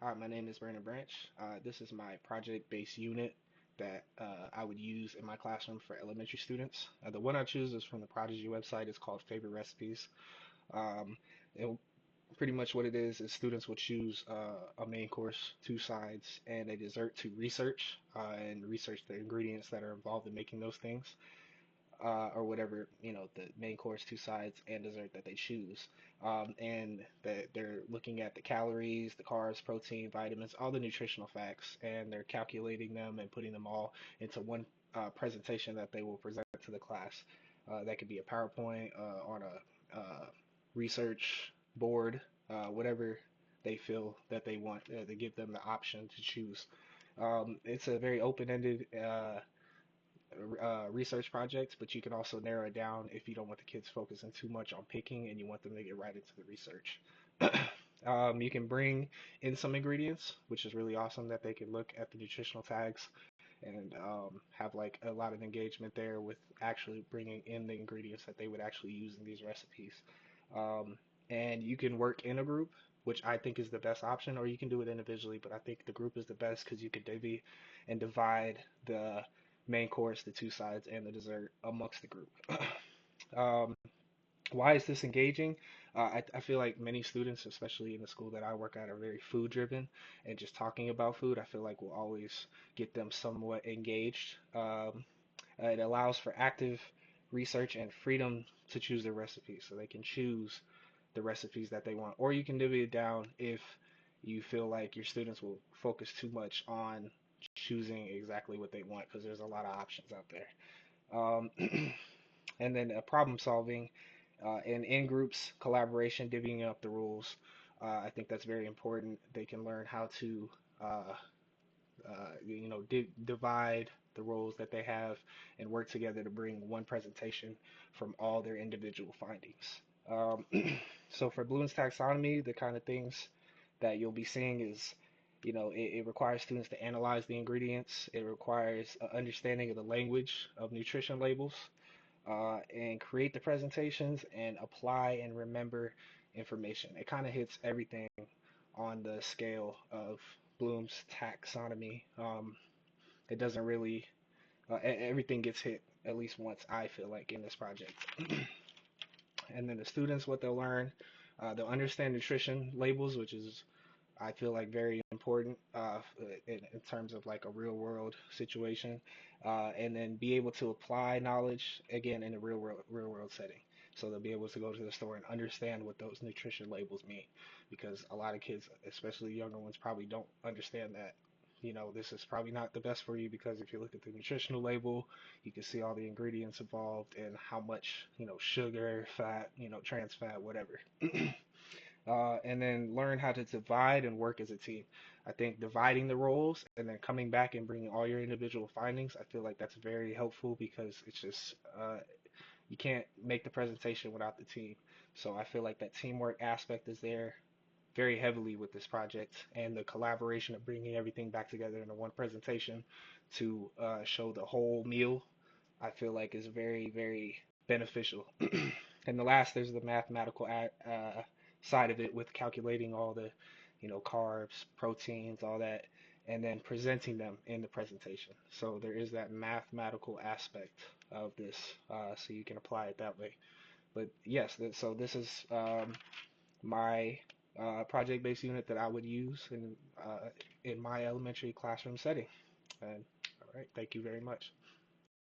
Hi, my name is Brandon Branch. This is my project-based unit that I would use in my classroom for elementary students. The one I choose is from the Prodigy website. It's called Favorite Recipes. Um, it, Pretty much what it is students will choose a main course, two sides, and a dessert to research and research the ingredients that are involved in making those things or whatever, the main course, two sides, and dessert that they choose. And that they're looking at the calories, the carbs, protein, vitamins, all the nutritional facts, and they're calculating them and putting them all into one presentation that they will present to the class. That could be a PowerPoint on a research board, whatever they feel that they want to give them the option to choose. It's a very open-ended research projects, but you can also narrow it down if you don't want the kids focusing too much on picking and you want them to get right into the research. You can bring in some ingredients, which is really awesome that they can look at the nutritional tags and have like a lot of engagement there with actually bringing in the ingredients that they would actually use in these recipes. Um, and you can work in a group, which I think is the best option, or you can do it individually, but I think the group is the best because you can divvy and divide the main course, the two sides, and the dessert amongst the group. um, why is this engaging? I feel like many students, especially in the school that I work at, are very food driven, and just talking about food, I feel like will always get them somewhat engaged. It allows for active research and freedom to choose their recipes, so they can choose the recipes that they want. Or you can divvy it down if you feel like your students will focus too much on choosing exactly what they want, because there's a lot of options out there. And then problem solving and in groups, collaboration, divvying up the rules. I think that's very important. They can learn how to, uh, divide the roles that they have and work together to bring one presentation from all their individual findings. So for Bloom's taxonomy, the kind of things that you'll be seeing is, it requires students to analyze the ingredients. It requires understanding of the language of nutrition labels and create the presentations and apply and remember information. It kind of hits everything on the scale of Bloom's taxonomy. It doesn't really, everything gets hit at least once, I feel like, in this project. And then the students, what they'll learn, they'll understand nutrition labels, which is, I feel like, very important in terms of like a real world situation, and then be able to apply knowledge again in a real world setting. So they'll be able to go to the store and understand what those nutrition labels mean, because a lot of kids, especially younger ones, probably don't understand that. This is probably not the best for you because if you look at the nutritional label, you can see all the ingredients involved and how much, sugar, fat, trans fat, whatever. And then learn how to divide and work as a team. I think dividing the roles and then coming back and bringing all your individual findings, I feel like that's very helpful because it's just you can't make the presentation without the team. So I feel like that teamwork aspect is there very heavily with this project, and the collaboration of bringing everything back together into one presentation to show the whole meal, I feel like is very, very beneficial. And the last, there's the mathematical side of it with calculating all the, carbs, proteins, all that, and then presenting them in the presentation. So there is that mathematical aspect of this, so you can apply it that way. But yes, so this is my project-based unit that I would use in my elementary classroom setting. And all right, thank you very much.